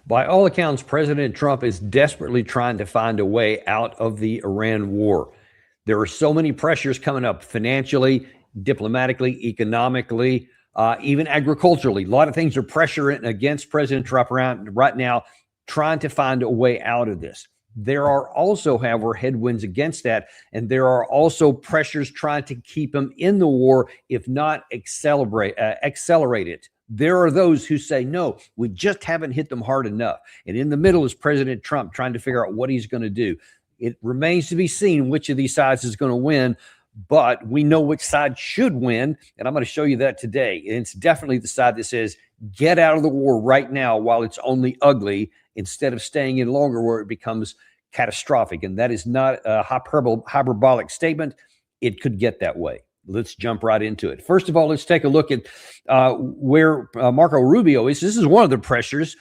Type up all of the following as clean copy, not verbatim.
By all accounts, President Trump is desperately trying to find a way out of the Iran war. There are so many pressures coming up financially, diplomatically, economically, even agriculturally. A lot of things are pressuring against President Trump around right now, trying to find a way out of this. There are also, however, headwinds against that, and there are also pressures trying to keep him in the war, if not accelerate it. There are those who say, no, we just haven't hit them hard enough. And in the middle is President Trump trying to figure out what he's going to do. It remains to be seen which of these sides is going to win, but we know which side should win. And I'm going to show you that today. And it's definitely the side that says, get out of the war right now while it's only ugly, instead of staying in longer where it becomes catastrophic. And that is not a hyperbolic statement. It could get that way. Let's jump right into it. First of all, let's take a look at where Marco Rubio is. This is one of the pressures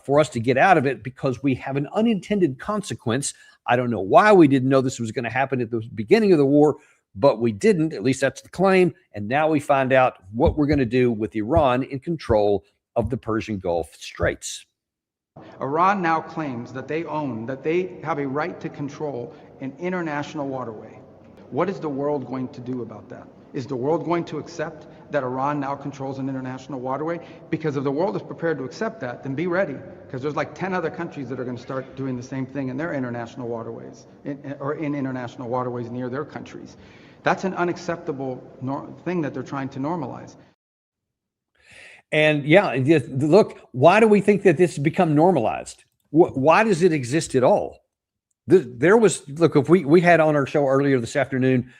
for us to get out of it, because we have an unintended consequence. I don't know why we didn't know this was going to happen at the beginning of the war, but we didn't. At least that's the claim. And now we find out what we're going to do with Iran in control of the Persian Gulf Straits. Iran now claims that they have a right to control an international waterway. What is the world going to do about that? Is the world going to accept that Iran now controls an international waterway? Because if the world is prepared to accept that, then be ready, because there's like 10 other countries that are going to start doing the same thing in their international waterways, or in international waterways near their countries. That's an unacceptable thing that they're trying to normalize. And yeah, look, why do we think that this has become normalized? Why does it exist at all? Look, if we had on our show earlier this afternoon,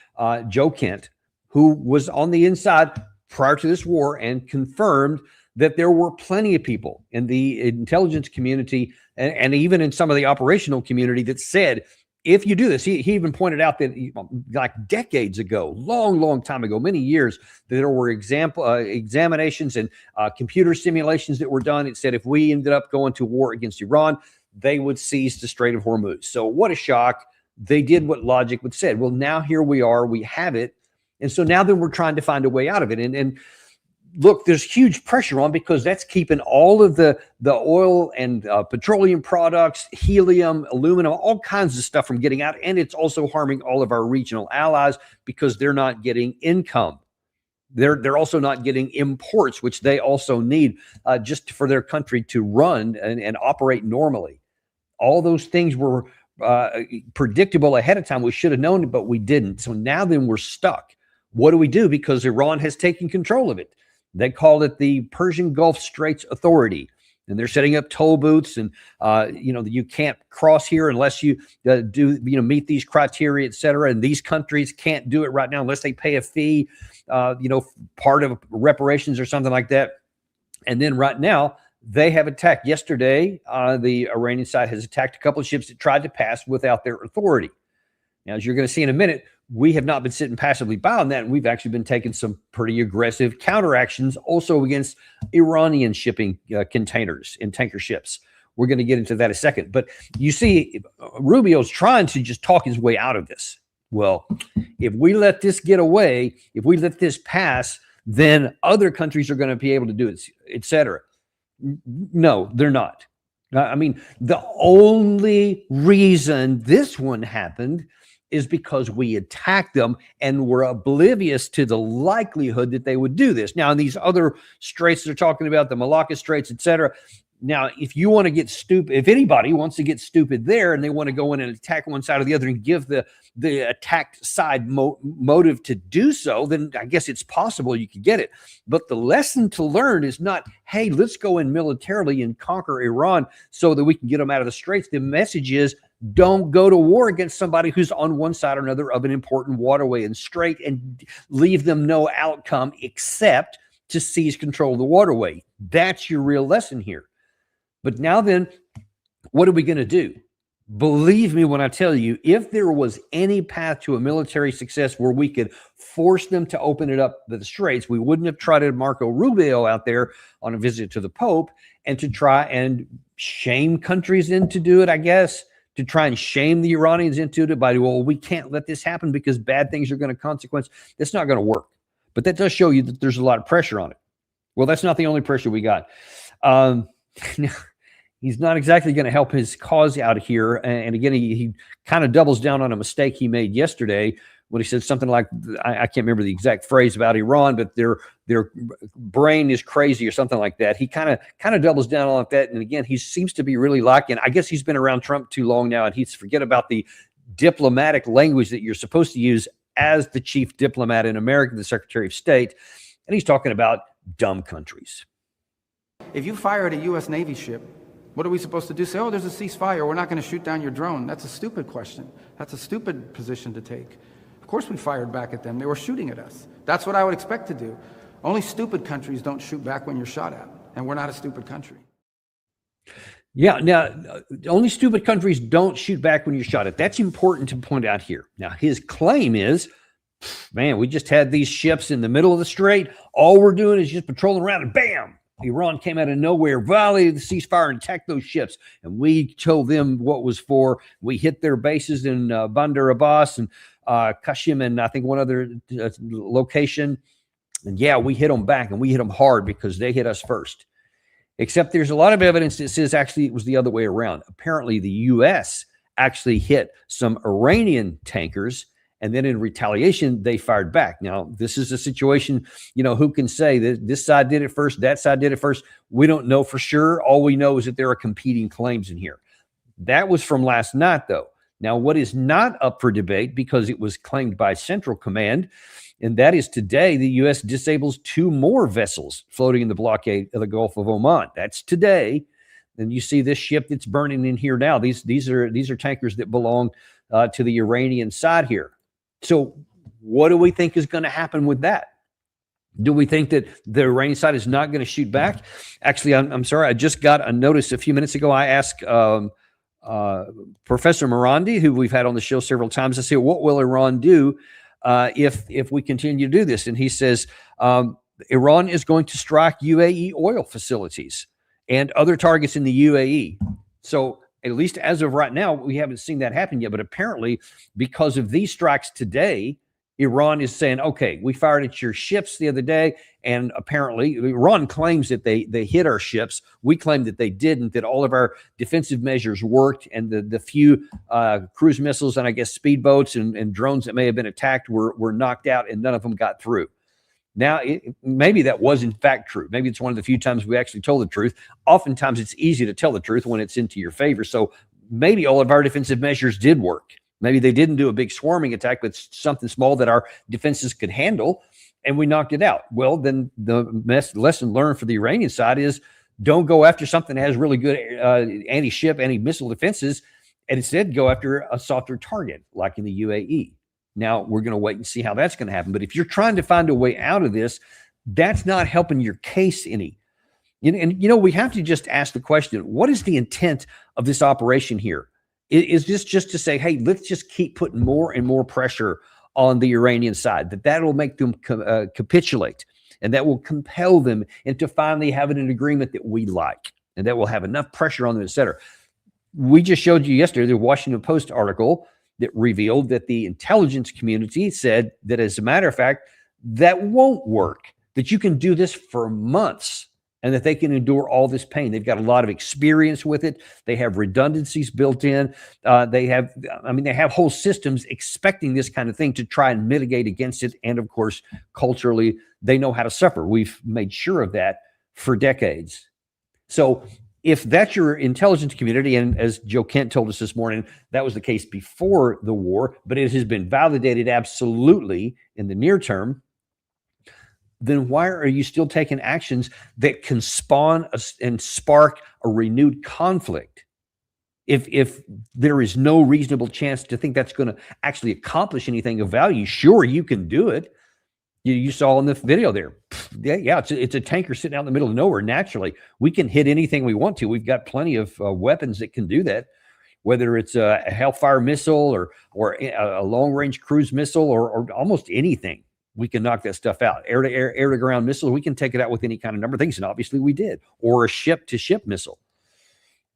Joe Kent, who was on the inside prior to this war and confirmed that there were plenty of people in the intelligence community and even in some of the operational community that said, if you do this, he even pointed out that like decades ago, long time ago, many years, that there were examinations and computer simulations that were done. It said if we ended up going to war against Iran, they would seize the Strait of Hormuz. So what a shock. They did what logic would said. Well, now here we are, we have it. And so now then we're trying to find a way out of it. And look, there's huge pressure on, because that's keeping all of the oil and petroleum products, helium, aluminum, all kinds of stuff from getting out. And it's also harming all of our regional allies, because they're not getting income. They're also not getting imports, which they also need just for their country to run and operate normally. All those things were predictable ahead of time. We should have known it, but we didn't. So now then we're stuck. What do we do? Because Iran has taken control of it. They call it the Persian Gulf Straits Authority, and they're setting up toll booths, and you can't cross here unless you meet these criteria, et cetera. And these countries can't do it right now unless they pay a fee, part of reparations or something like that. And then right now they have attacked. Yesterday, the Iranian side has attacked a couple of ships that tried to pass without their authority. Now, as you're going to see in a minute, we have not been sitting passively by on that. And we've actually been taking some pretty aggressive counteractions also against Iranian shipping containers and tanker ships. We're going to get into that in a second. But you see, Rubio's trying to just talk his way out of this. Well, if we let this get away, if we let this pass, then other countries are going to be able to do it, et cetera. No, they're not. I mean, the only reason this one happened is because we attacked them and were oblivious to the likelihood that they would do this. Now, in these other straits they're talking about, the Malacca Straits, et cetera. Now, if you want to get stupid, if anybody wants to get stupid there and they want to go in and attack one side or the other and give the attacked side motive to do so, then I guess it's possible you could get it. But the lesson to learn is not, hey, let's go in militarily and conquer Iran so that we can get them out of the straits. The message is, don't go to war against somebody who's on one side or another of an important waterway and strait, and leave them no outcome except to seize control of the waterway. That's your real lesson here. But now then, what are we going to do? Believe me when I tell you, if there was any path to a military success where we could force them to open it up to the straits, we wouldn't have trotted Marco Rubio out there on a visit to the Pope and to try and shame countries into do it, I guess, to try and shame the Iranians into it by, well, we can't let this happen because bad things are going to consequence. That's not going to work. But that does show you that there's a lot of pressure on it. Well, that's not the only pressure we got. he's not exactly going to help his cause out here. And again, he kind of doubles down on a mistake he made yesterday when he said something like, I can't remember the exact phrase about Iran, but their brain is crazy or something like that. He kind of doubles down on that. And again, he seems to be really liking, I guess he's been around Trump too long now, and he's forget about the diplomatic language that you're supposed to use as the chief diplomat in America, the Secretary of State. And he's talking about dumb countries. If you fire at a U.S. Navy ship, what are we supposed to do? Say, oh, there's a ceasefire, we're not going to shoot down your drone. That's a stupid question. That's a stupid position to take. Of course we fired back at them. They were shooting at us. That's what I would expect to do. Only stupid countries don't shoot back when you're shot at, and we're not a stupid country. Yeah, now, only stupid countries don't shoot back when you're shot at. That's important to point out here. Now, his claim is, man, we just had these ships in the middle of the strait. All we're doing is just patrolling around, and bam, Iran came out of nowhere, violated the ceasefire, and attacked those ships. And we told them what was for. We hit their bases in Bandar Abbas and Kashim, and I think one other location. And yeah, we hit them back, and we hit them hard because they hit us first. Except there's a lot of evidence that says actually it was the other way around. Apparently, the U.S. actually hit some Iranian tankers, and then in retaliation, they fired back. Now, this is a situation, who can say that this side did it first, that side did it first? We don't know for sure. All we know is that there are competing claims in here. That was from last night, though. Now, what is not up for debate, because it was claimed by Central Command, and that is today the U.S. disables 2 more vessels floating in the blockade of the Gulf of Oman. That's today. And you see this ship that's burning in here now. These are tankers that belong to the Iranian side here. So what do we think is going to happen with that? Do we think that the Iranian side is not going to shoot back? Actually, I'm sorry. I just got a notice a few minutes ago. I asked Professor Morandi, who we've had on the show several times, I said, what will Iran do if we continue to do this? And he says, Iran is going to strike UAE oil facilities and other targets in the UAE. So at least as of right now, we haven't seen that happen yet. But apparently, because of these strikes today, Iran is saying, okay, we fired at your ships the other day, and apparently Iran claims that they hit our ships. We claim that they didn't, that all of our defensive measures worked, and the few cruise missiles and I guess speedboats and drones that may have been attacked were knocked out, and none of them got through. Now, maybe that was in fact true. Maybe it's one of the few times we actually told the truth. Oftentimes it's easy to tell the truth when it's into your favor. So maybe all of our defensive measures did work. Maybe they didn't do a big swarming attack, but something small that our defenses could handle, and we knocked it out. Well, then the lesson learned for the Iranian side is don't go after something that has really good anti-ship, anti-missile defenses, and instead go after a softer target like in the UAE. Now, we're going to wait and see how that's going to happen. But if you're trying to find a way out of this, that's not helping your case any. And we have to just ask the question, what is the intent of this operation here? Is this just to say, hey, let's just keep putting more and more pressure on the Iranian side, that will make them capitulate, and that will compel them into finally having an agreement that we like, and that will have enough pressure on them, et cetera. We just showed you yesterday the Washington Post article that revealed that the intelligence community said that, as a matter of fact, that won't work, that you can do this for months and that they can endure all this pain. They've got a lot of experience with it. They have redundancies built in. They have whole systems expecting this kind of thing to try and mitigate against it. And of course, culturally, they know how to suffer. We've made sure of that for decades. So if that's your intelligence community, and as Joe Kent told us this morning, that was the case before the war, but it has been validated absolutely in the near term, then why are you still taking actions that can spawn and spark a renewed conflict? If there is no reasonable chance to think that's going to actually accomplish anything of value, sure, you can do it. You saw in the video there. Yeah, it's a tanker sitting out in the middle of nowhere. Naturally, we can hit anything we want to. We've got plenty of weapons that can do that, whether it's a Hellfire missile or a long-range cruise missile or almost anything. We can knock that stuff out. Air-to-air, air-to-ground missiles, we can take it out with any kind of number of things, and obviously we did. Or a ship-to-ship missile.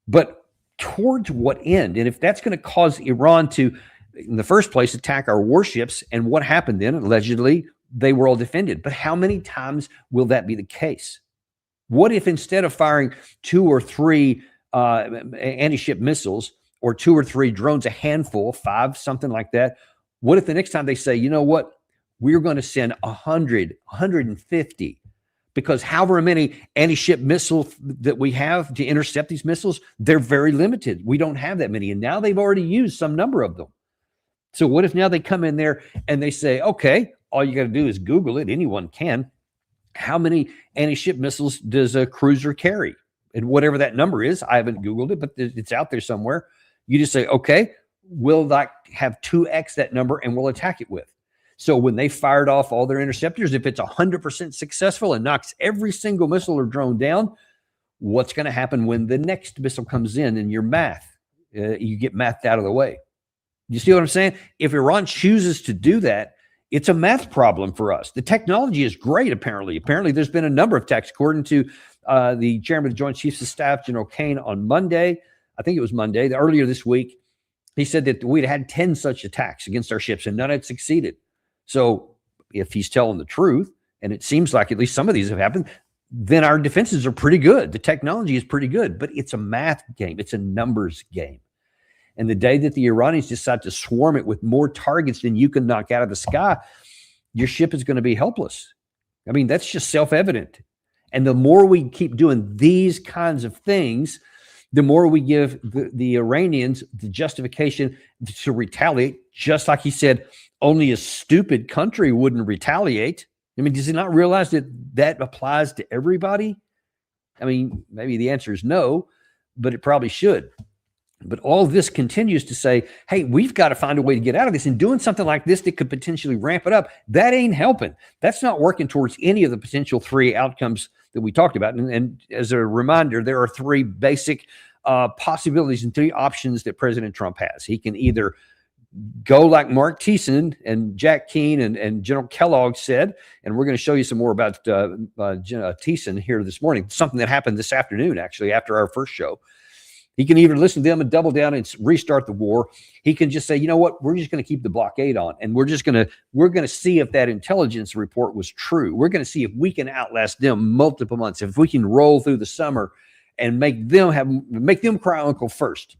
But towards what end? And if that's going to cause Iran to, in the first place, attack our warships, and what happened then? Allegedly, they were all defended. But how many times will that be the case? What if instead of firing 2 or 3 anti-ship missiles or 2 or 3 drones, a handful, 5, something like that. What if the next time they say, you know what, we're going to send 100, 150, because however many anti-ship missiles that we have to intercept these missiles, they're very limited. We don't have that many. And now they've already used some number of them. So what if now they come in there and they say, okay, all you got to do is Google it. Anyone can. How many anti-ship missiles does a cruiser carry? And whatever that number is, I haven't Googled it, but it's out there somewhere. You just say, okay, we'll like have 2x that number and we'll attack it with. So when they fired off all their interceptors, if it's 100% successful and knocks every single missile or drone down, what's going to happen when the next missile comes in and your math, you get mathed out of the way? You see what I'm saying? If Iran chooses to do that, it's a math problem for us. The technology is great, apparently. Apparently, there's been a number of attacks, according to the chairman of the Joint Chiefs of Staff, General Kane, on Monday. I think it was Monday, earlier this week. He said that we'd had 10 such attacks against our ships and none had succeeded. So if he's telling the truth, and it seems like at least some of these have happened, then our defenses are pretty good. The technology is pretty good, but it's a math game. It's a numbers game. And the day that the Iranians decide to swarm it with more targets than you can knock out of the sky, your ship is going to be helpless. I mean, that's just self-evident. And the more we keep doing these kinds of things, the more we give the Iranians the justification to retaliate, just like he said, only a stupid country wouldn't retaliate. I mean, does he not realize that that applies to everybody? I mean, maybe the answer is no, but it probably should. But all this continues to say, hey, we've got to find a way to get out of this. And doing something like this that could potentially ramp it up, that ain't helping. That's not working towards any of the potential 3 outcomes that we talked about. And as a reminder, there are 3 basic possibilities and 3 options that President Trump has. He can either go like Mark Thiessen and Jack Keane and General Kellogg said, and we're going to show you some more about Thiessen here this morning, something that happened this afternoon, actually, after our first show. He can either listen to them and double down and restart the war. He can just say, you know what, we're just going to keep the blockade on, and we're going to see if that intelligence report was true. We're going to see if we can outlast them multiple months, if we can roll through the summer and make them cry uncle first.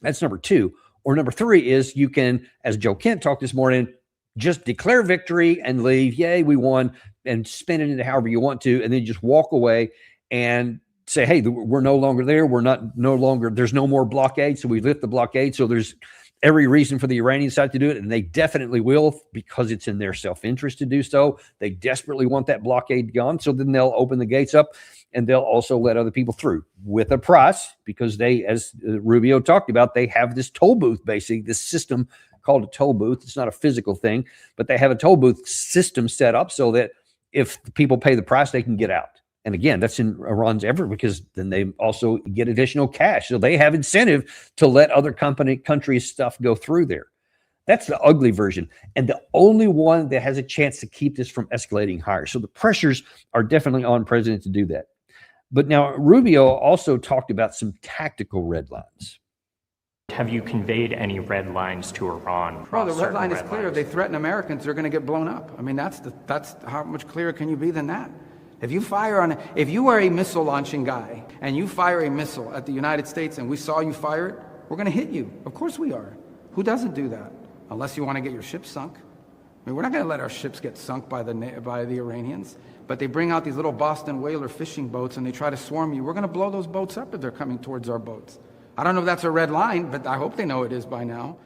That's number 2. Or number 3 is you can, as Joe Kent talked this morning, just declare victory and leave. Yay, we won, and spin it into however you want to, and then just walk away and say, hey, we're no longer there. There's no more blockade. So we lift the blockade. So there's every reason for the Iranian side to do it. And they definitely will, because it's in their self-interest to do so. They desperately want that blockade gone. So then they'll open the gates up and they'll also let other people through with a price, because they, as Rubio talked about, they have this toll booth, basically this system called a toll booth. It's not a physical thing, but they have a toll booth system set up so that if the people pay the price, they can get out. And again, that's in Iran's effort, because then they also get additional cash. So they have incentive to let other countries' stuff go through there. That's the ugly version, and the only one that has a chance to keep this from escalating higher. So the pressures are definitely on President to do that. But now Rubio also talked about some tactical red lines. Have you conveyed any red lines to Iran? Well, the red line is clear. If they threaten Americans, they're going to get blown up. I mean, that's how much clearer can you be than that? If you are a missile launching guy and you fire a missile at the United States and we saw you fire it, we're going to hit you. Of course we are. Who doesn't do that? Unless you want to get your ship sunk. I mean, we're not going to let our ships get sunk by the Iranians, but they bring out these little Boston whaler fishing boats and they try to swarm you. We're going to blow those boats up if they're coming towards our boats. I don't know if that's a red line, but I hope they know it is by now.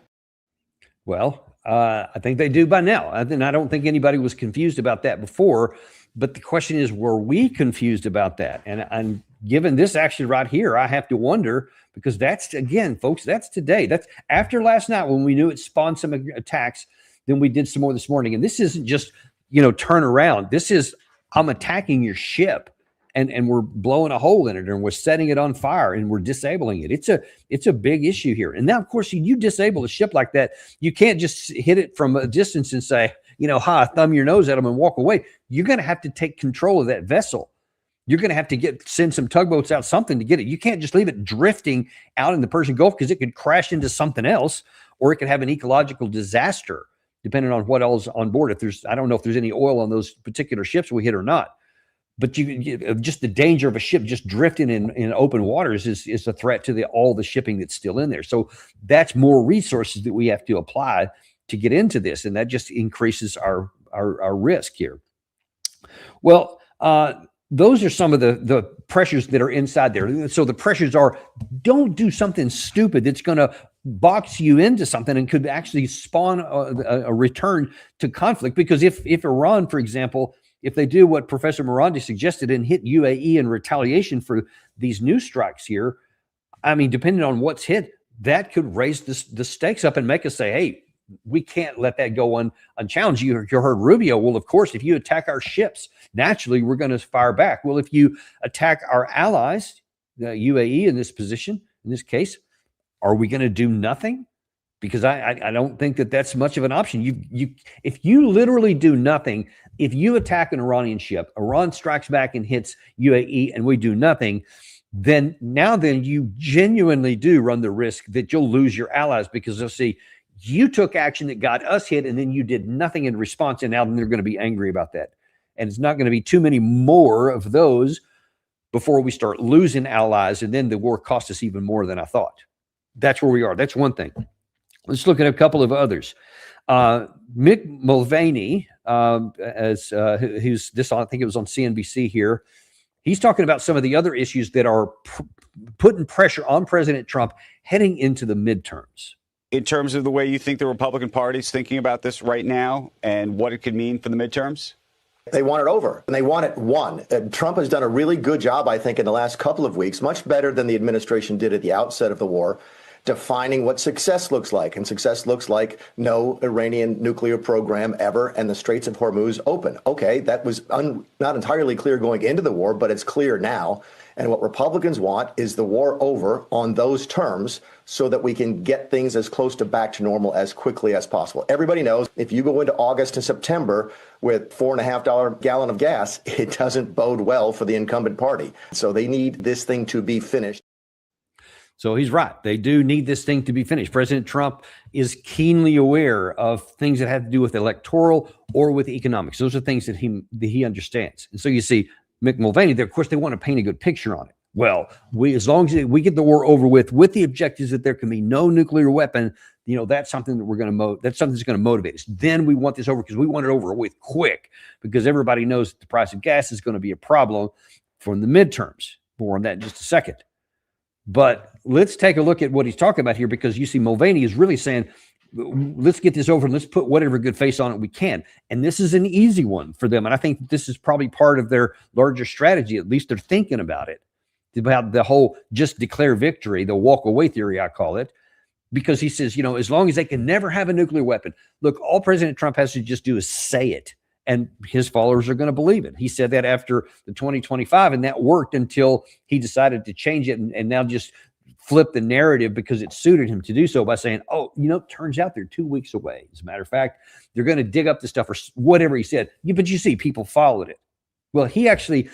Well, I think they do by now. I don't think anybody was confused about that before. But the question is, were we confused about that? And given this action right here, I have to wonder, because that's, again, folks, that's today. That's after last night when we knew it spawned some attacks. Then we did some more this morning. And this isn't just, turn around. This is, I'm attacking your ship and we're blowing a hole in it and we're setting it on fire and we're disabling it. It's a big issue here. And now, of course, you disable a ship like that. You can't just hit it from a distance and say, thumb your nose at them and walk away. You're going to have to take control of that vessel. You're going to have to send some tugboats out, something to get it. You can't just leave it drifting out in the Persian Gulf, because it could crash into something else, or it could have an ecological disaster, depending on what else on board. I don't know if there's any oil on those particular ships we hit or not. But just the danger of a ship just drifting in open waters is a threat to all the shipping that's still in there. So that's more resources that we have to apply to get into this, and that just increases our risk here. Well, those are some of the pressures that are inside there. So the pressures are, don't do something stupid that's going to box you into something and could actually spawn a return to conflict. Because if Iran, for example, if they do what Professor Morandi suggested and hit UAE in retaliation for these new strikes here, I mean, depending on what's hit, that could raise the stakes up and make us say, hey, we can't let that go unchallenged. You heard Rubio. Well, of course, if you attack our ships, naturally, we're going to fire back. Well, if you attack our allies, the UAE in this position, in this case, are we going to do nothing? Because I don't think that that's much of an option. If you literally do nothing, if you attack an Iranian ship, Iran strikes back and hits UAE, and we do nothing, then you genuinely do run the risk that you'll lose your allies, because they'll see you took action that got us hit, and then you did nothing in response, and now they're going to be angry about that. And it's not going to be too many more of those before we start losing allies, and then the war cost us even more than I thought. That's where we are. That's one thing. Let's look at a couple of others. Mick Mulvaney, who's this, I think it was on CNBC here. He's talking about some of the other issues that are putting pressure on President Trump heading into the midterms. In terms of the way you think the Republican Party is thinking about this right now and what it could mean for the midterms? They want it over, and they want it won. Trump has done a really good job, I think, in the last couple of weeks, much better than the administration did at the outset of the war, defining what success looks like. And success looks like no Iranian nuclear program ever and the Straits of Hormuz open. Okay, that was not entirely clear going into the war, but it's clear now. And what Republicans want is the war over on those terms so that we can get things as close to back to normal as quickly as possible. Everybody knows if you go into August and September with $4.50 gallon of gas, it doesn't bode well for the incumbent party. So they need this thing to be finished. So he's right. They do need this thing to be finished. President Trump is keenly aware of things that have to do with electoral or with economics. Those are things that he understands. And so you see Mick Mulvaney, of course, they want to paint a good picture on it. Well, as long as we get the war over with the objectives that there can be no nuclear weapon, that's something that that's something that's going to motivate us. Then we want this over because we want it over with quick, because everybody knows that the price of gas is going to be a problem for the midterms. More on that in just a second. But let's take a look at what he's talking about here, because you see Mulvaney is really saying, let's get this over and let's put whatever good face on it we can. And this is an easy one for them. And I think this is probably part of their larger strategy. At least they're thinking about it, about the whole just declare victory, the walk away theory, I call it, because he says, as long as they can never have a nuclear weapon, look, all President Trump has to just do is say it, and his followers are going to believe it. He said that after the 2025, and that worked until he decided to change it and now just flip the narrative because it suited him to do so by saying, turns out they're 2 weeks away. As a matter of fact, they're going to dig up the stuff or whatever he said. But you see, people followed it. Well, he actually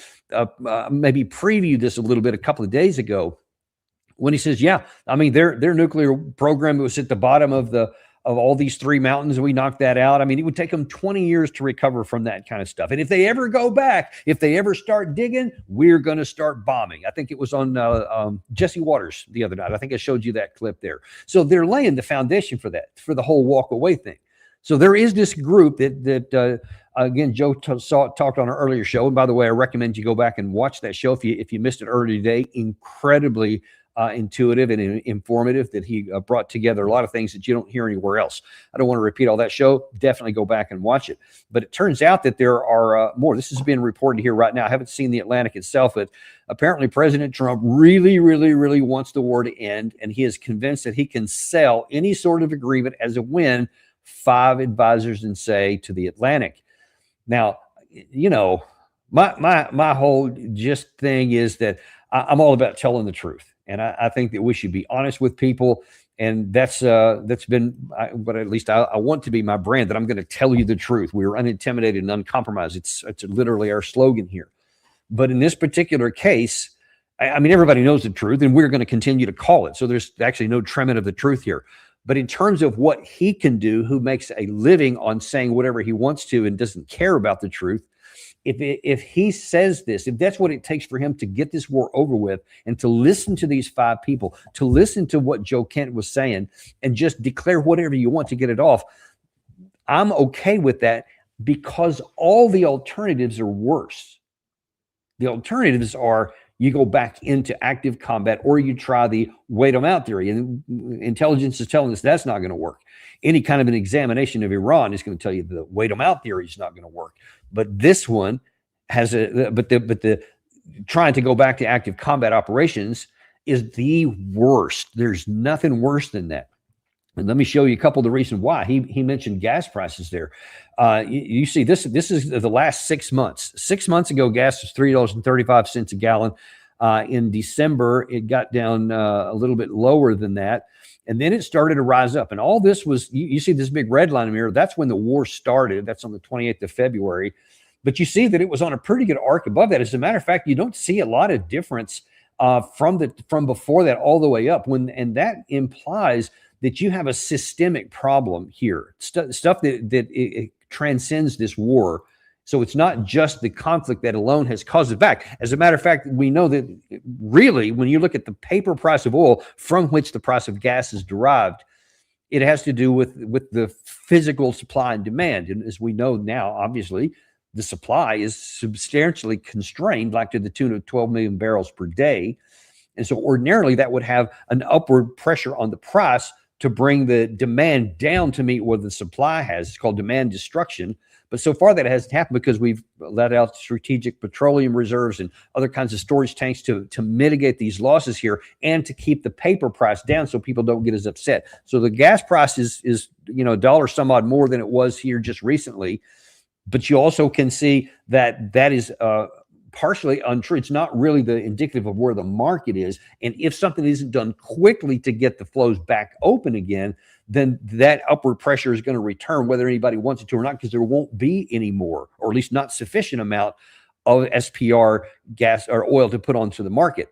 maybe previewed this a little bit a couple of days ago when he says, their nuclear program was at the bottom of all these three mountains, and we knocked that out. I mean, it would take them 20 years to recover from that kind of stuff. And if they ever go back, if they ever start digging, we're going to start bombing. I think it was on Jesse Waters the other night. I think I showed you that clip there. So they're laying the foundation for that, for the whole walk away thing. So there is this group that again, Joe talked on our earlier show. And by the way, I recommend you go back and watch that show if you missed it earlier today. Incredibly intuitive and informative, that he brought together a lot of things that you don't hear anywhere else. I don't want to repeat all that show. Definitely go back and watch it. But it turns out that there are more. This is being reported here right now. I haven't seen the Atlantic itself, but apparently President Trump really, really, really wants the war to end, and he is convinced that he can sell any sort of agreement as a win, 5 advisors and say to the Atlantic. Now, my whole just thing is that I'm all about telling the truth. And I think that we should be honest with people. And that's been what at least I want to be my brand, that I'm going to tell you the truth. We're unintimidated and uncompromised. It's literally our slogan here. But in this particular case, I mean, everybody knows the truth, and we're going to continue to call it. So there's actually no tremor of the truth here. But in terms of what he can do, who makes a living on saying whatever he wants to and doesn't care about the truth, if he says this, if that's what it takes for him to get this war over with, and to listen to these 5 people, to listen to what Joe Kent was saying, and just declare whatever you want to get it off, I'm okay with that, because all the alternatives are worse. The alternatives are you go back into active combat, or you try the wait them out theory. And intelligence is telling us that's not going to work. Any kind of an examination of Iran is going to tell you the wait them out theory is not going to work. But this one has the trying to go back to active combat operations is the worst. There's nothing worse than that. And let me show you a couple of the reasons why. He mentioned gas prices there. You see, this is the last 6 months. 6 months ago, gas was $3.35 a gallon. In December, it got down a little bit lower than that. And then it started to rise up. And all this was, you see this big red line here, that's when the war started. That's on the 28th of February. But you see that it was on a pretty good arc above that. As a matter of fact, you don't see a lot of difference from before that all the way up. And that implies that you have a systemic problem here, stuff that it transcends this war. So it's not just the conflict that alone has caused it back. As a matter of fact, we know that really, when you look at the paper price of oil from which the price of gas is derived, it has to do with the physical supply and demand. And as we know now, obviously, the supply is substantially constrained, like to the tune of 12 million barrels per day. And so ordinarily that would have an upward pressure on the price to bring the demand down to meet what the supply has. It's called demand destruction. But so far that hasn't happened because we've let out strategic petroleum reserves and other kinds of storage tanks to mitigate these losses here, and to keep the paper price down so people don't get as upset. So the gas price is $1 some odd more than it was here just recently. But you also can see that is partially untrue. It's not really the indicative of where the market is. And if something isn't done quickly to get the flows back open again, then that upward pressure is going to return whether anybody wants it to or not, because there won't be any more, or at least not sufficient amount of SPR gas or oil to put onto the market.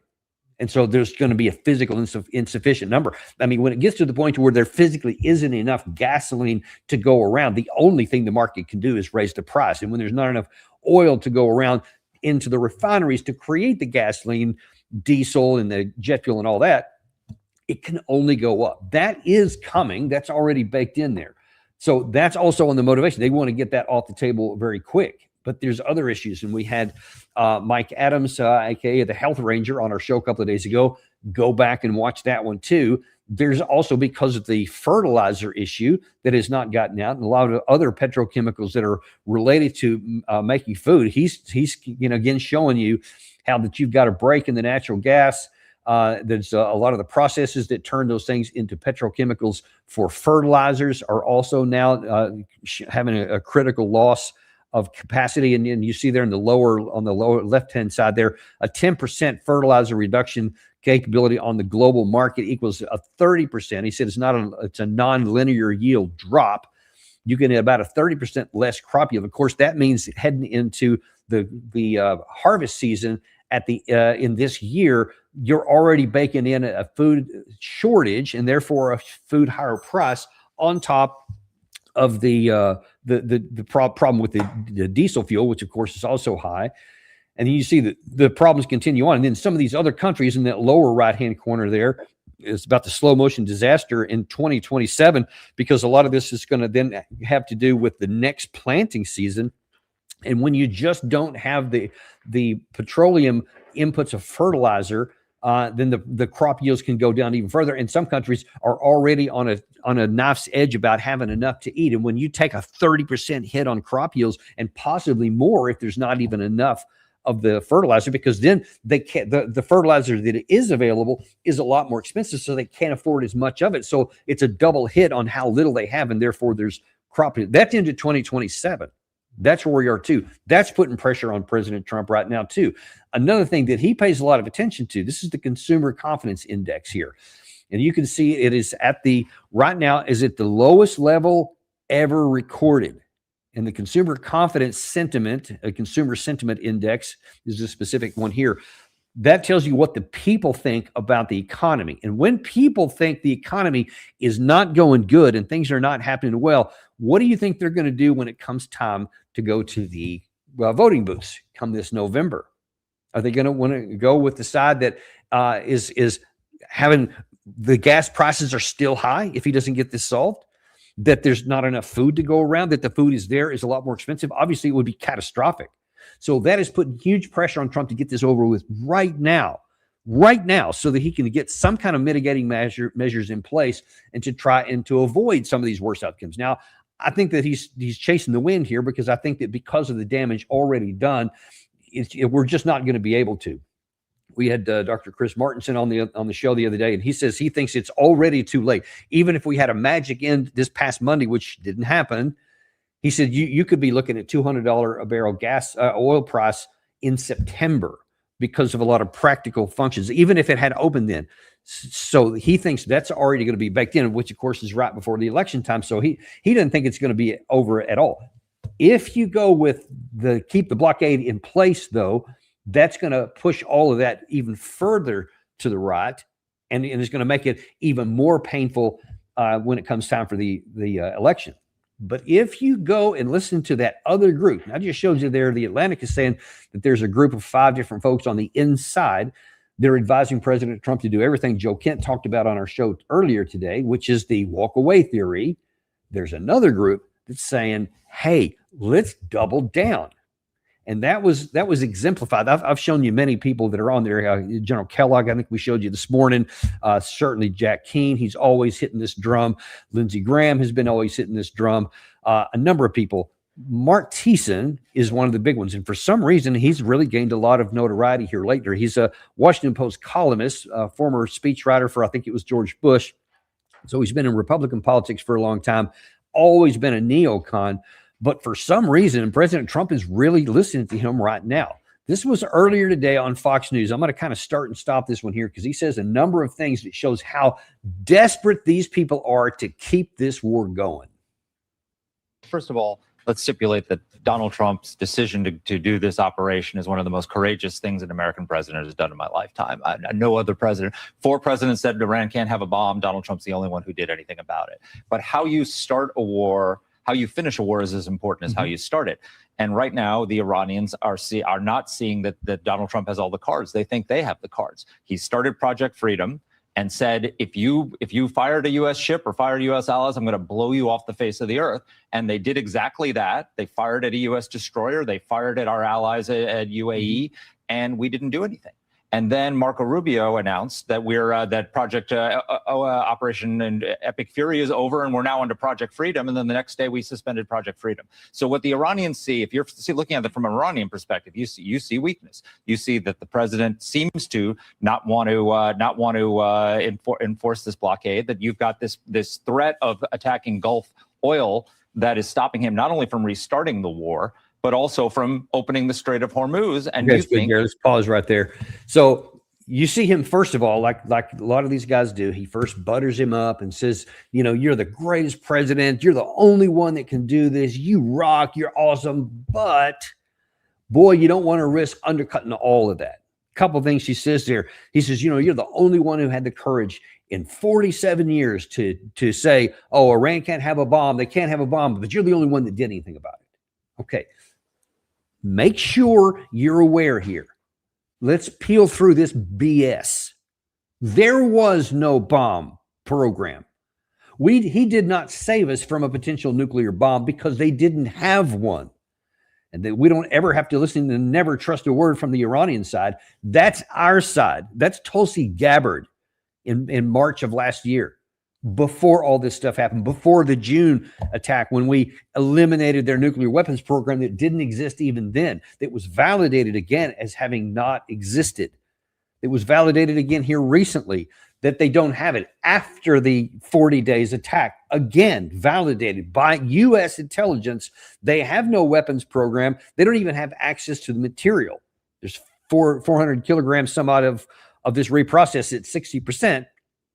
And so there's going to be a physical insufficient number. I mean, when it gets to the point where there physically isn't enough gasoline to go around, the only thing the market can do is raise the price. And when there's not enough oil to go around into the refineries to create the gasoline, diesel, and the jet fuel and all that, it can only go up. That is coming. That's already baked in there. So that's also on the motivation. They want to get that off the table very quick. But there's other issues. And we had Mike Adams, aka the Health Ranger, on our show a couple of days ago. Go back and watch that one too. There's also, because of the fertilizer issue that has not gotten out, and a lot of other petrochemicals that are related to making food, he's again showing you how that you've got a break in the natural gas. There's a lot of the processes that turn those things into petrochemicals for fertilizers are also now having a critical loss of capacity. And you see there on the lower left-hand side there, a 10% fertilizer reduction capability on the global market equals a 30%. He said it's a non-linear yield drop. You can get about a 30% less crop yield. Of course, that means heading into the harvest season in this year, you're already baking in a food shortage and therefore a food higher price on top of the problem with the diesel fuel, which of course is also high. And then you see that the problems continue on. And then some of these other countries in that lower right-hand corner there is about the slow motion disaster in 2027, because a lot of this is going to then have to do with the next planting season. And when you just don't have the petroleum inputs of fertilizer, then the crop yields can go down even further. And some countries are already on a knife's edge about having enough to eat. And when you take a 30% hit on crop yields, and possibly more if there's not even enough of the fertilizer, because then they can't, the fertilizer that is available is a lot more expensive, so they can't afford as much of it. So it's a double hit on how little they have, and therefore there's crop. That's into 2027. That's where we are too. That's putting pressure on President Trump right now too. Another thing that he pays a lot of attention to, this is the Consumer Confidence Index here. And you can see it is right now is at the lowest level ever recorded. And the Consumer Confidence Sentiment, a Consumer Sentiment Index is a specific one here. That tells you what the people think about the economy. And when people think the economy is not going good and things are not happening well, what do you think they're going to do when it comes time to go to the voting booths come this November? Are they going to want to go with the side that is having the gas prices are still high if he doesn't get this solved? That there's not enough food to go around, that the food is a lot more expensive? Obviously, it would be catastrophic. So that is putting huge pressure on Trump to get this over with right now, so that he can get some kind of mitigating measures in place and to try and to avoid some of these worst outcomes. Now, I think that he's chasing the wind here, because I think that because of the damage already done, we're just not going to be able to. We had Dr. Chris Martenson on the show the other day, and he says he thinks it's already too late. Even if we had a magic end this past Monday, which didn't happen, he said you could be looking at $200 a barrel oil price in September because of a lot of practical functions, even if it had opened then. So he thinks that's already going to be baked in, which of course is right before the election time. So he doesn't think it's going to be over at all. If you go with keep the blockade in place, though, that's going to push all of that even further to the right, and it's going to make it even more painful when it comes time for the election. But if you go and listen to that other group, I just showed you there, the Atlantic is saying that there's a group of 5 different folks on the inside. They're advising President Trump to do everything Joe Kent talked about on our show earlier today, which is the walk away theory. There's another group that's saying, hey, let's double down. And that was exemplified. I've shown you many people that are on there. General Kellogg, I think we showed you this morning. Certainly Jack Keane, he's always hitting this drum. Lindsey Graham has been always hitting this drum. A number of people. Mark Thiessen is one of the big ones. And for some reason, he's really gained a lot of notoriety here lately. He's a Washington Post columnist, former speechwriter for, I think it was George Bush. So he's been in Republican politics for a long time, always been a neocon. But for some reason, President Trump is really listening to him right now. This was earlier today on Fox News. I'm going to kind of start and stop this one here because he says a number of things that shows how desperate these people are to keep this war going. First of all, let's stipulate that Donald Trump's decision to do this operation is one of the most courageous things an American president has done in my lifetime. No other president. 4 presidents said Iran can't have a bomb. Donald Trump's the only one who did anything about it. But how you start a war, how you finish a war is as important as how you start it. And right now, the Iranians are not seeing that Donald Trump has all the cards. They think they have the cards. He started Project Freedom and said, if you fired a U.S. ship or fired U.S. allies, I'm going to blow you off the face of the earth. And they did exactly that. They fired at a U.S. destroyer. They fired at our allies at UAE, and we didn't do anything. And then Marco Rubio announced that that Project Operation and Epic Fury is over, and we're now under Project Freedom. And then the next day we suspended Project Freedom. So what the Iranians see, if you're looking at it from an Iranian perspective, you see weakness. You see that the president seems to not want to enforce this blockade. That you've got this threat of attacking Gulf oil that is stopping him not only from restarting the war, but also from opening the Strait of Hormuz. And you think, let's pause right there. So you see him, first of all, like a lot of these guys do, he first butters him up and says, you're the greatest president. You're the only one that can do this. You rock. You're awesome. But boy, you don't want to risk undercutting all of that. A couple of things he says there. He says, you're the only one who had the courage in 47 years to say, oh, Iran can't have a bomb. They can't have a bomb, but you're the only one that did anything about it. Okay. Make sure you're aware here. Let's peel through this BS. There was no bomb program. He did not save us from a potential nuclear bomb because they didn't have one. And that we don't ever have to listen and never trust a word from the Iranian side. That's our side. That's Tulsi Gabbard in March of last year. Before all this stuff happened, before the June attack, when we eliminated their nuclear weapons program that didn't exist even then, that was validated again as having not existed. It was validated again here recently that they don't have it after the 40 days attack. Again, validated by U.S. intelligence. They have no weapons program. They don't even have access to the material. There's 400 kilograms some odd of this reprocessed at 60%.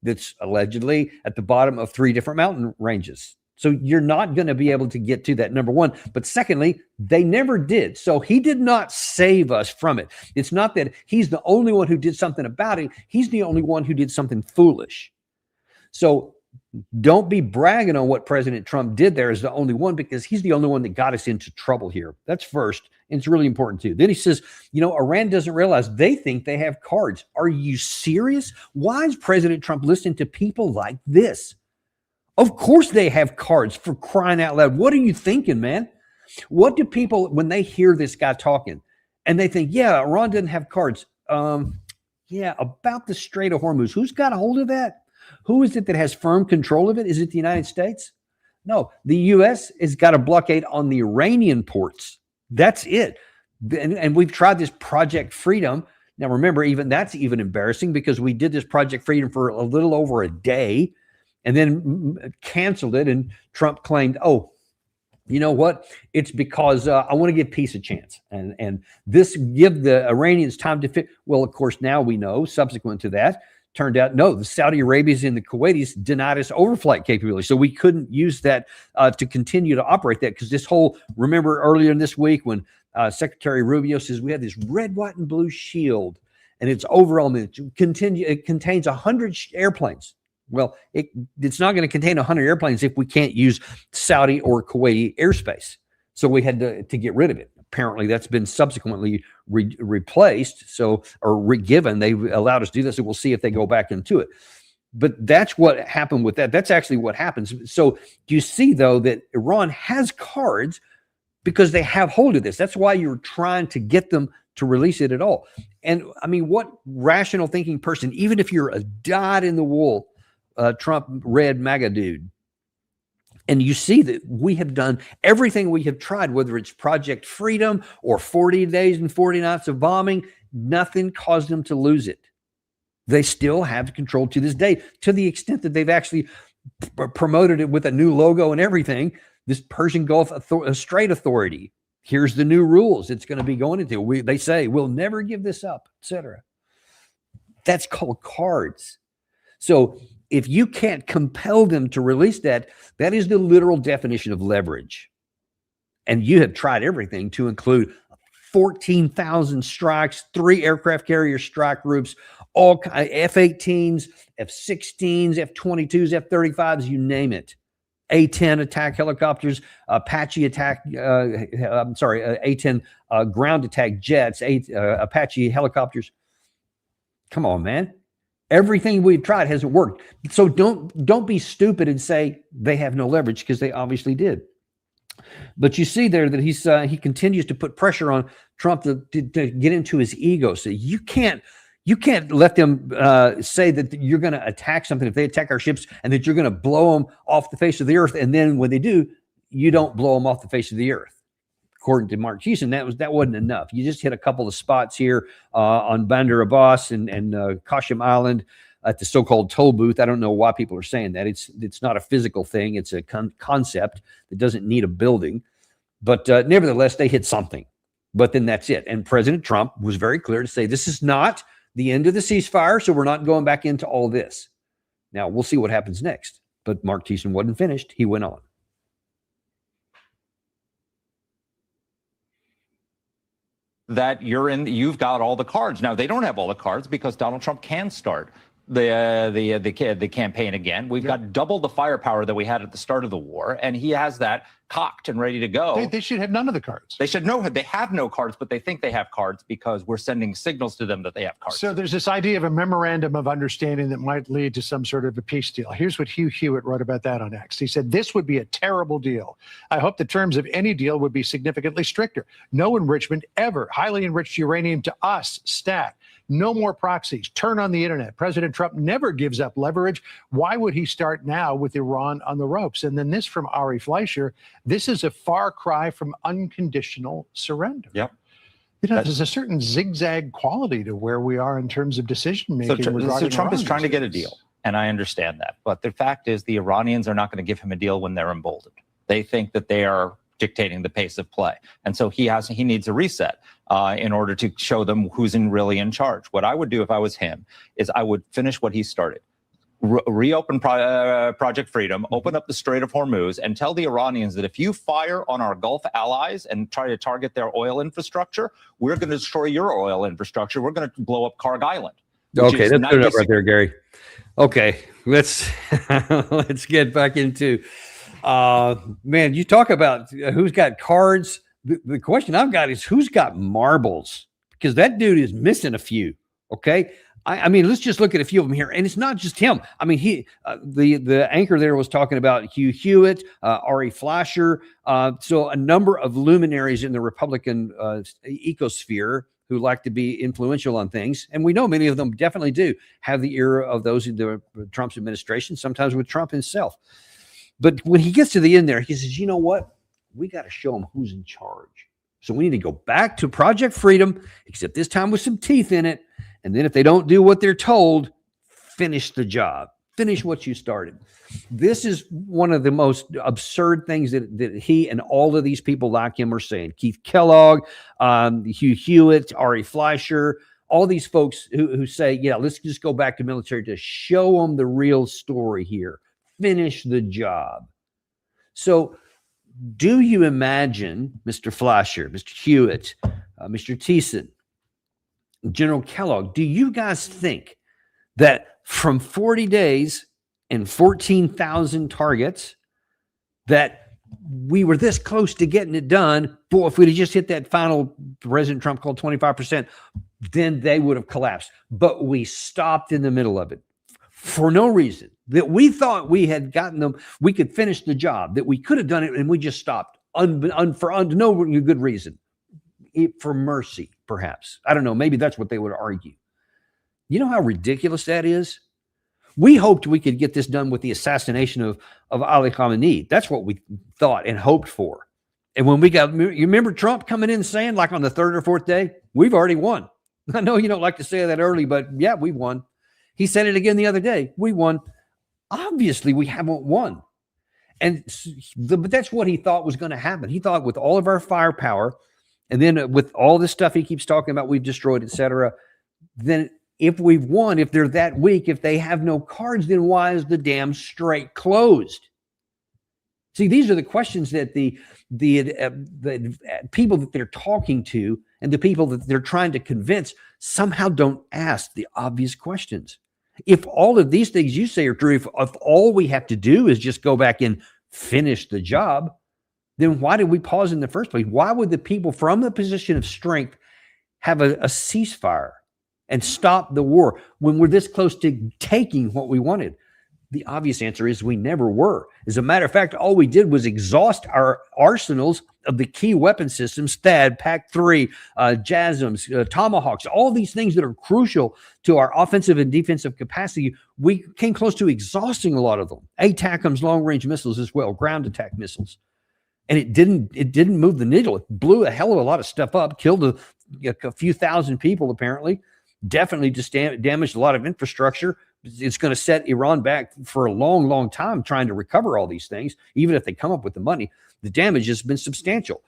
That's allegedly at the bottom of 3 different mountain ranges. So you're not going to be able to get to that, number one. But secondly, they never did. So he did not save us from it. It's not that he's the only one who did something about it. He's the only one who did something foolish. So don't be bragging on what President Trump did there as the only one, because he's the only one that got us into trouble here. That's first. And it's really important too. Then he says, Iran doesn't realize they think they have cards. Are you serious? Why is President Trump listening to people like this? Of course they have cards, for crying out loud. What are you thinking, man? What do people, when they hear this guy talking and they think, yeah, Iran doesn't have cards. Yeah, about the Strait of Hormuz. Who's got a hold of that? Who is it that has firm control of it? Is it the United States? No, the U.S. has got a blockade on the Iranian ports. That's it. And we've tried this Project Freedom. Now, remember, even that's even embarrassing because we did this Project Freedom for a little over a day and then canceled it. And Trump claimed, oh, you know what? It's because I want to give peace a chance. And this give the Iranians time to fit. Well, of course, now we know, subsequent to that, turned out, no, the Saudi Arabians and the Kuwaitis denied us overflight capability. So we couldn't use that to continue to operate that because this whole, remember earlier in this week when Secretary Rubio says we have this red, white, and blue shield and it's overall, it contains 100 airplanes. Well, it's not going to contain 100 airplanes if we can't use Saudi or Kuwaiti airspace. So we had to get rid of it. Apparently, that's been subsequently replaced. Or given. They allowed us to do this. So we'll see if they go back into it. But that's what happened with that. That's actually what happens. So you see, though, that Iran has cards because they have hold of this. That's why you're trying to get them to release it at all. And I mean, what rational thinking person, even if you're a dyed-in-the-wool Trump red MAGA dude, and you see that we have done everything we have tried, whether it's Project Freedom or 40 days and 40 nights of bombing, nothing caused them to lose it. They still have control to this day, to the extent that they've actually promoted it with a new logo and everything. This Persian Gulf Strait Authority. Here's the new rules it's going to be going into. They say we'll never give this up, etc. That's called cards. So if you can't compel them to release that, that is the literal definition of leverage. And you have tried everything to include 14,000 strikes, 3 aircraft carrier strike groups, all F-18s, F-16s, F-22s, F-35s, you name it. A-10 attack helicopters, Apache attack, A-10 ground attack jets, Apache helicopters. Come on, man. Everything we've tried hasn't worked. So don't be stupid and say they have no leverage, because they obviously did. But you see there that he continues to put pressure on Trump to get into his ego. So you can't let them say that you're going to attack something if they attack our ships and that you're going to blow them off the face of the earth. And then when they do, you don't blow them off the face of the earth. According to Mark Thiessen, that wasn't enough. You just hit a couple of spots here on Bandar Abbas and Qasem Island at the so-called toll booth. I don't know why people are saying that. It's not a physical thing. It's a concept that doesn't need a building. But nevertheless, they hit something. But then that's it. And President Trump was very clear to say this is not the end of the ceasefire, so we're not going back into all this. Now, we'll see what happens next. But Mark Thiessen wasn't finished. He went on. That you've got all the cards. Now, they don't have all the cards because Donald Trump can start the campaign again. We've got double the firepower that we had at the start of the war, and he has that cocked and ready to go. They should have none of the cards. They have no cards, but they think they have cards because we're sending signals to them that they have cards. So there's this idea of a memorandum of understanding that might lead to some sort of a peace deal. Here's what Hugh Hewitt wrote about that on X. He said, "This would be a terrible deal. I hope the terms of any deal would be significantly stricter. No enrichment ever. Highly enriched uranium to us, stat. No more proxies. Turn on the internet. President Trump never gives up leverage. Why would he start now with Iran on the ropes?" And then this from Ari Fleischer: "This is a far cry from unconditional surrender." Yep. There's a certain zigzag quality to where we are in terms of decision making. So Trump is trying to get a deal, and I understand that. But the fact is, the Iranians are not going to give him a deal when they're emboldened. They think that they are dictating the pace of play, and so he needs a reset in order to show them who's really in charge. What I would do if I was him is I would finish what he started. Reopen Project Freedom, open up the Strait of Hormuz, and tell the Iranians that if you fire on our Gulf allies and try to target their oil infrastructure, we're going to destroy your oil infrastructure. We're going to blow up Karg Island. Okay, that's good enough right there, Gary. Okay, let's get back into man. You talk about who's got cards. the question I've got is who's got marbles? Because that dude is missing a few. Okay. I mean, let's just look at a few of them here. And it's not just him. I mean, the anchor there was talking about Hugh Hewitt, Ari Fleischer. So a number of luminaries in the Republican ecosphere who like to be influential on things. And we know many of them definitely do have the ear of those in the Trump's administration, sometimes with Trump himself. But when he gets to the end there, he says, you know what? We got to show them who's in charge. So we need to go back to Project Freedom, except this time with some teeth in it. And then if they don't do what they're told, finish the job. Finish what you started. This is one of the most absurd things that he and all of these people like him are saying. Keith Kellogg, Hugh Hewitt, Ari Fleischer, all these folks who say, yeah, let's just go back to military to show them the real story here. Finish the job. So do you imagine Mr. Fleischer, Mr. Hewitt, Mr. Thiessen, General Kellogg, do you guys think that from 40 days and 14,000 targets that we were this close to getting it done? Boy, if we'd have just hit that final President Trump called 25%, then they would have collapsed. But we stopped in the middle of it for no reason. That we thought we had gotten them, we could finish the job, that we could have done it, and we just stopped for no good reason. For mercy, perhaps. I don't know. Maybe that's what they would argue. You know how ridiculous that is? We hoped we could get this done with the assassination of Ali Khamenei. That's what we thought and hoped for. And when we got, you remember Trump coming in saying, like on the third or fourth day, we've already won. I know you don't like to say that early, but yeah, we won. He said it again the other day. We won. Obviously, we haven't won. But that's what he thought was going to happen. He thought with all of our firepower, and then with all this stuff he keeps talking about, we've destroyed, et cetera, then if we've won, if they're that weak, if they have no cards, then why is the damn strait closed? See, these are the questions that the people that they're talking to and the people that they're trying to convince somehow don't ask the obvious questions. If all of these things you say are true, if all we have to do is just go back and finish the job, then why did we pause in the first place? Why would the people from the position of strength have a ceasefire and stop the war when we're this close to taking what we wanted? The obvious answer is we never were. As a matter of fact, all we did was exhaust our arsenals of the key weapon systems, THAAD, PAC-3, JASSMs, Tomahawks, all these things that are crucial to our offensive and defensive capacity. We came close to exhausting a lot of them. ATACMS, long-range missiles as well, ground attack missiles. And it didn't move the needle. It blew a hell of a lot of stuff up, killed a few thousand people, apparently, definitely just damaged a lot of infrastructure. It's going to set Iran back for a long, long time trying to recover all these things, even if they come up with the money. The damage has been substantial,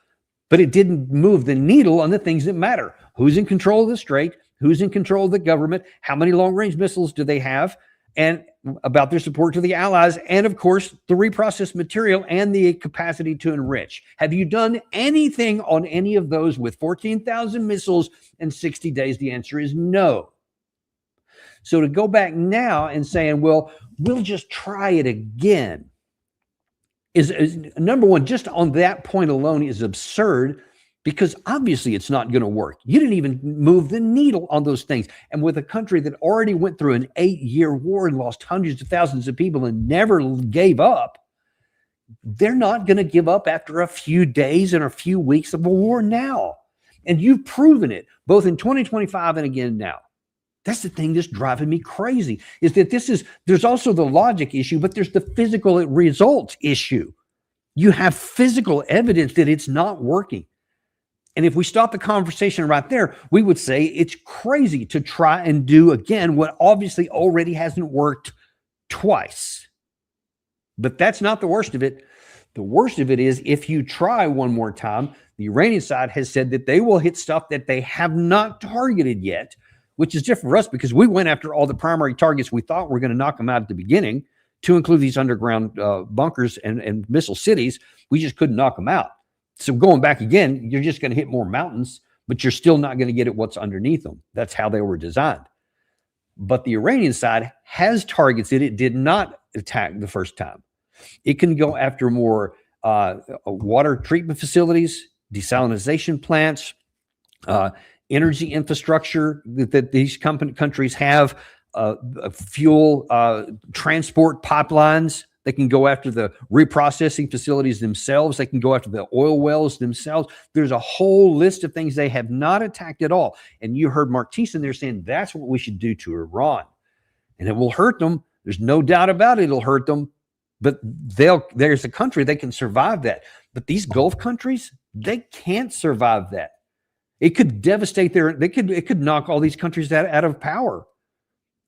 but it didn't move the needle on the things that matter. Who's in control of the strait? Who's in control of the government? How many long-range missiles do they have? And about their support to the allies, and of course, the reprocessed material and the capacity to enrich. Have you done anything on any of those with 14,000 missiles in 60 days? The answer is no. So to go back now and saying, well, we'll just try it again is number one, just on that point alone is absurd, because obviously it's not going to work. You didn't even move the needle on those things. And with a country that already went through an 8-year war and lost hundreds of thousands of people and never gave up, they're not going to give up after a few days and a few weeks of a war now. And you've proven it both in 2025 and again now. That's the thing that's driving me crazy, is that there's also the logic issue, but there's the physical results issue. You have physical evidence that it's not working. And if we stop the conversation right there, we would say it's crazy to try and do again what obviously already hasn't worked twice. But that's not the worst of it. The worst of it is if you try one more time, the Iranian side has said that they will hit stuff that they have not targeted yet, which is different for us because we went after all the primary targets we thought were going to knock them out at the beginning, to include these underground bunkers and missile cities. We just couldn't knock them out. So going back again, you're just going to hit more mountains, but you're still not going to get at what's underneath them. That's how they were designed. But the Iranian side has targets that it did not attack the first time. It can go after more water treatment facilities, desalination plants, energy infrastructure that these countries have, fuel transport pipelines. They can go after the reprocessing facilities themselves. They can go after the oil wells themselves. There's a whole list of things they have not attacked at all. And you heard Mark Thiessen there saying that's what we should do to Iran. And it will hurt them. There's no doubt about it. It'll hurt them. But there's a country that can survive that. But these Gulf countries, they can't survive that. It could devastate it could knock all these countries out of power,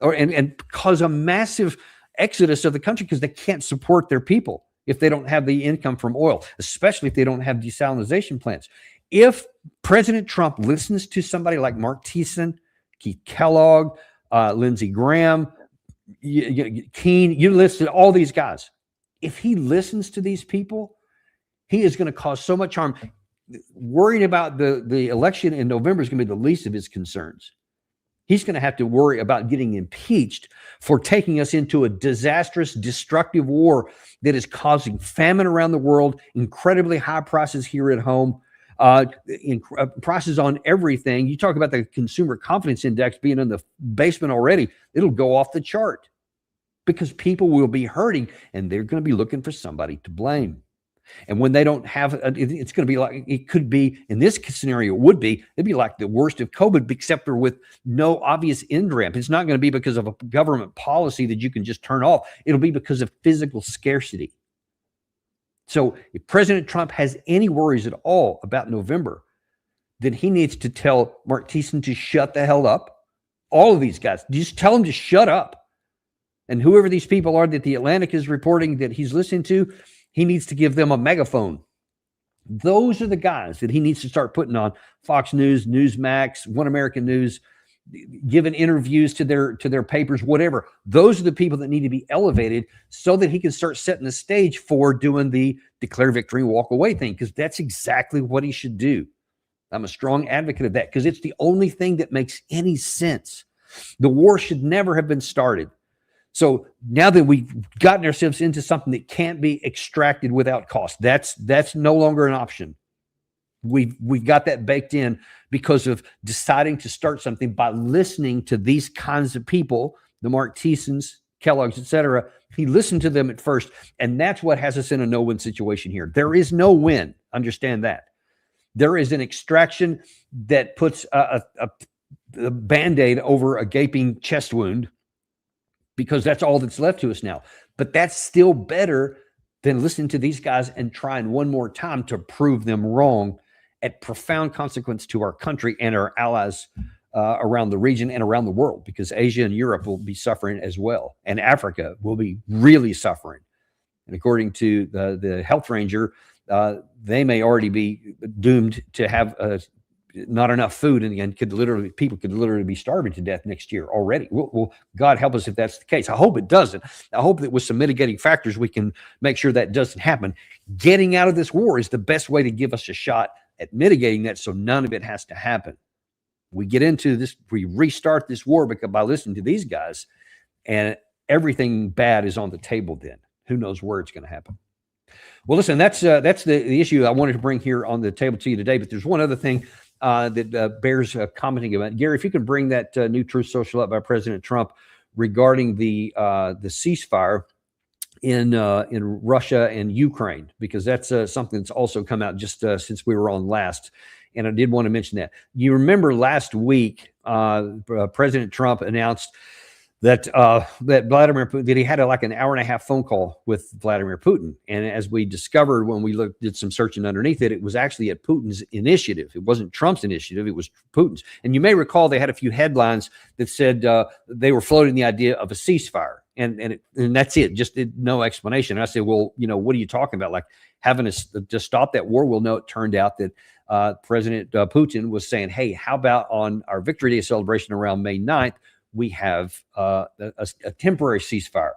and cause a massive exodus of the country because they can't support their people if they don't have the income from oil, especially if they don't have desalination plants. If President Trump listens to somebody like Mark Thiessen, Keith Kellogg, Lindsey Graham, Keene, you listed all these guys. If he listens to these people, he is going to cause so much harm. Worrying about the election in November is going to be the least of his concerns. He's going to have to worry about getting impeached for taking us into a disastrous, destructive war that is causing famine around the world, incredibly high prices here at home, prices on everything. You talk about the consumer confidence index being in the basement already. It'll go off the chart because people will be hurting and they're going to be looking for somebody to blame. And when they don't have, it's going to be like, it could be, in this scenario, it'd be like the worst of COVID, except for with no obvious end ramp. It's not going to be because of a government policy that you can just turn off. It'll be because of physical scarcity. So if President Trump has any worries at all about November, then he needs to tell Mark Thiessen to shut the hell up. All of these guys, just tell them to shut up. And whoever these people are that the Atlantic is reporting that he's listening to, he needs to give them a megaphone. Those are the guys that he needs to start putting on Fox News, Newsmax, One American News, giving interviews to their papers, whatever. Those are the people that need to be elevated so that he can start setting the stage for doing the declare victory and walk away thing, because that's exactly what he should do. I'm a strong advocate of that because it's the only thing that makes any sense. The war should never have been started. So now that we've gotten ourselves into something that can't be extracted without cost, that's no longer an option. We've got that baked in because of deciding to start something by listening to these kinds of people, the Mark Thiessens, Kellogg's, etc. He listened to them at first, and that's what has us in a no-win situation here. There is no win. Understand that. There is an extraction that puts a Band-Aid over a gaping chest wound, because that's all that's left to us now. But that's still better than listening to these guys and trying one more time to prove them wrong at profound consequence to our country and our allies around the region and around the world, because Asia and Europe will be suffering as well. And Africa will be really suffering. And according to the health ranger, they may already be doomed to have not enough food, and people could literally be starving to death next year already. Well, God help us if that's the case. I hope it doesn't. I hope that with some mitigating factors, we can make sure that doesn't happen. Getting out of this war is the best way to give us a shot at mitigating that, so none of it has to happen. We get into this, we restart this war by listening to these guys, and everything bad is on the table then. Who knows where it's going to happen? Well, listen, that's the issue I wanted to bring here on the table to you today. But there's one other thing that bears commenting about. Gary, if you can bring that new Truth Social up by President Trump regarding the ceasefire in Russia and Ukraine, because that's something that's also come out just since we were on last. And I did want to mention that. You remember last week, President Trump announced that Vladimir Putin, that he had like an hour and a half phone call with Vladimir Putin. And as we discovered when we did some searching underneath it, it was actually at Putin's initiative. It wasn't Trump's initiative. It was Putin's. And you may recall they had a few headlines that said they were floating the idea of a ceasefire. And that's it. Just no explanation. And I said, well, what are you talking about? Like having us to stop that war? Well, no, it turned out that President Putin was saying, hey, how about on our Victory Day celebration around May 9th, we have a temporary ceasefire,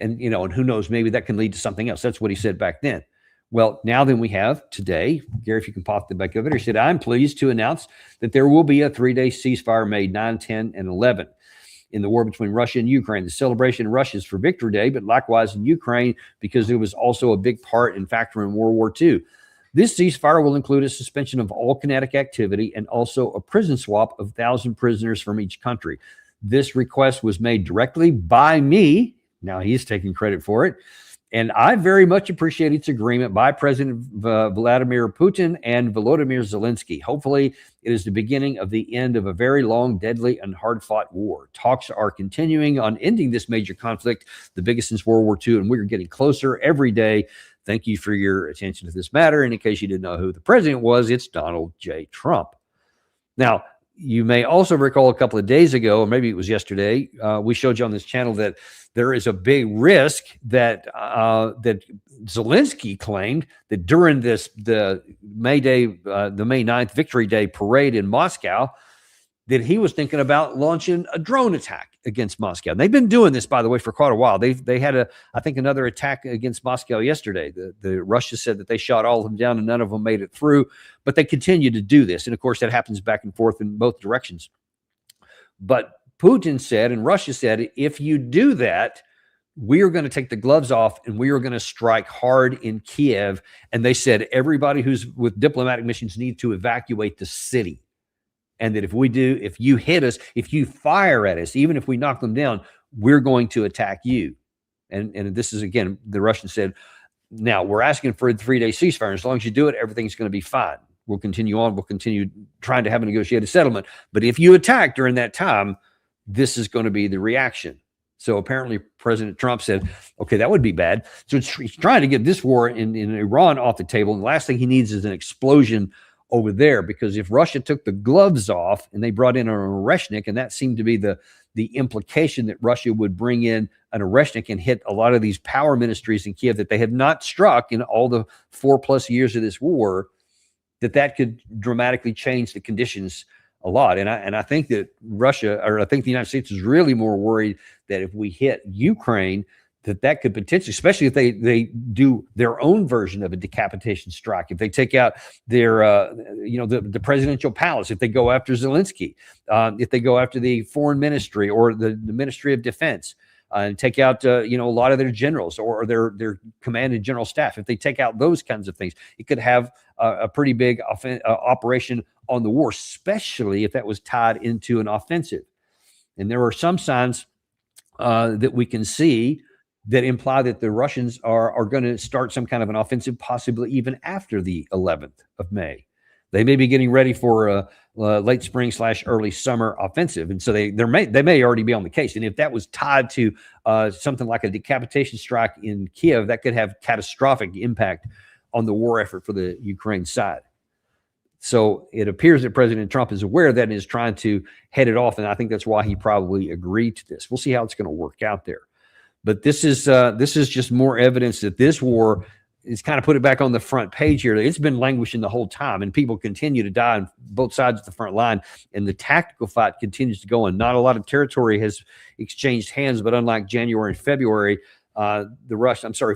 and and who knows, maybe that can lead to something else. That's what he said back then. Well, now then we have today, Gary, if you can pop the back of it, he said, I'm pleased to announce that there will be a 3-day ceasefire May 9, 10, and 11 in the war between Russia and Ukraine. The celebration in Russia is for Victory Day, but likewise in Ukraine, because it was also a big part and factor in World War II. This ceasefire will include a suspension of all kinetic activity and also a prison swap of 1,000 prisoners from each country. This request was made directly by me. Now he's taking credit for it. And I very much appreciate its agreement by President Vladimir Putin and Volodymyr Zelensky. Hopefully, it is the beginning of the end of a very long, deadly, and hard-fought war. Talks are continuing on ending this major conflict, the biggest since World War II, and we're getting closer every day. Thank you for your attention to this matter. And in case you didn't know who the president was, it's Donald J. Trump. Now, you may also recall a couple of days ago, or maybe it was yesterday, we showed you on this channel that there is a big risk that that Zelensky claimed that during the May 9th Victory Day parade in Moscow, that he was thinking about launching a drone attack against Moscow. And they've been doing this, by the way, for quite a while. They had I think another attack against Moscow yesterday. The Russia said that they shot all of them down and none of them made it through, but they continue to do this. And of course, that happens back and forth in both directions. But Putin said, and Russia said, if you do that, we are going to take the gloves off and we are going to strike hard in Kiev. And they said everybody who's with diplomatic missions need to evacuate the city. And that if you hit us, if you fire at us, even if we knock them down, we're going to attack you. And this is, again, the Russians said, now we're asking for a 3-day ceasefire. As long as you do it, everything's going to be fine. We'll continue on. We'll continue trying to have a negotiated settlement. But if you attack during that time, this is going to be the reaction. So apparently President Trump said, okay, that would be bad. So he's trying to get this war in Iran off the table. And the last thing he needs is an explosion over there, because if Russia took the gloves off and they brought in an Oreshnik, and that seemed to be the implication that Russia would bring in an Oreshnik and hit a lot of these power ministries in Kiev that they had not struck in all the 4+ years of this war, that could dramatically change the conditions a lot. And I think that I think the United States is really more worried that if we hit Ukraine, that could potentially, especially if they do their own version of a decapitation strike, if they take out their, the presidential palace, if they go after Zelensky, if they go after the foreign ministry or the Ministry of Defense, and take out, a lot of their generals or their command and general staff, if they take out those kinds of things, it could have a pretty big operation on the war, especially if that was tied into an offensive. And there are some signs that we can see that imply that the Russians are going to start some kind of an offensive, possibly even after the 11th of May. They may be getting ready for a late spring / early summer offensive. And so they may already be on the case. And if that was tied to something like a decapitation strike in Kiev, that could have catastrophic impact on the war effort for the Ukraine side. So it appears that President Trump is aware of that and is trying to head it off. And I think that's why he probably agreed to this. We'll see how it's going to work out there. But this is just more evidence that this war is kind of put it back on the front page here. It's been languishing the whole time, and people continue to die on both sides of the front line. And the tactical fight continues to go on. Not a lot of territory has exchanged hands, but unlike January and February, February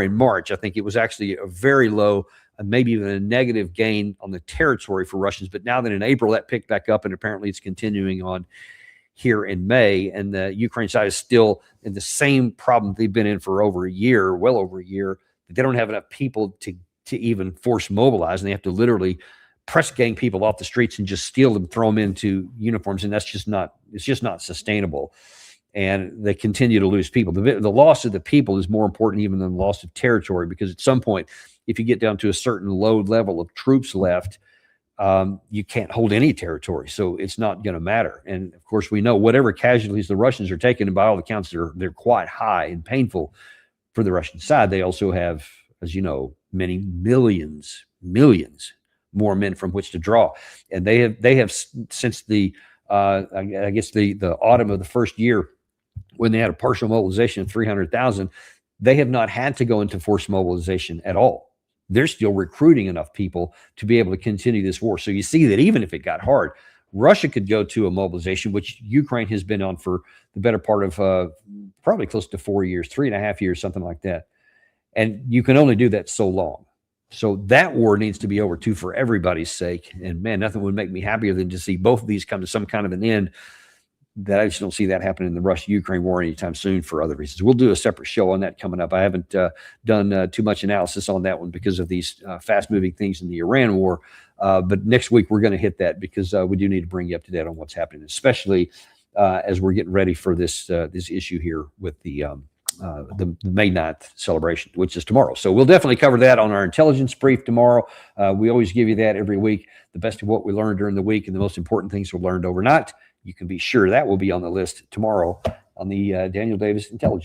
and March, I think it was actually a very low, maybe even a negative gain on the territory for Russians. But now that in April, that picked back up, and apparently it's continuing on here in May, and the Ukraine side is still in the same problem they've been in for well over a year, that they don't have enough people to even force mobilize, and they have to literally press gang people off the streets and just steal them, throw them into uniforms, and it's just not sustainable. And they continue to lose people. The loss of the people is more important even than the loss of territory, because at some point, if you get down to a certain low level of troops left, you can't hold any territory, so it's not going to matter. And of course, we know whatever casualties the Russians are taking, and by all accounts, they're quite high and painful for the Russian side. They also have, as you know, many millions more men from which to draw, and they have since the I guess the autumn of the first year, when they had a partial mobilization of 300,000, they have not had to go into forced mobilization at all. They're still recruiting enough people to be able to continue this war. So you see that even if it got hard, Russia could go to a mobilization, which Ukraine has been on for the better part of probably close to 4 years, 3.5 years, something like that. And you can only do that so long. So that war needs to be over too, for everybody's sake. And man, nothing would make me happier than to see both of these come to some kind of an end that I just don't see that happening in the Russia-Ukraine war anytime soon for other reasons. We'll do a separate show on that coming up. I haven't done too much analysis on that one because of these fast-moving things in the Iran war. But next week we're going to hit that because we do need to bring you up to date on what's happening, especially as we're getting ready for this issue here with the May 9th celebration, which is tomorrow. So we'll definitely cover that on our intelligence brief tomorrow. We always give you that every week, the best of what we learned during the week and the most important things we learned overnight. You can be sure that will be on the list tomorrow on the Daniel Davis Intelligence.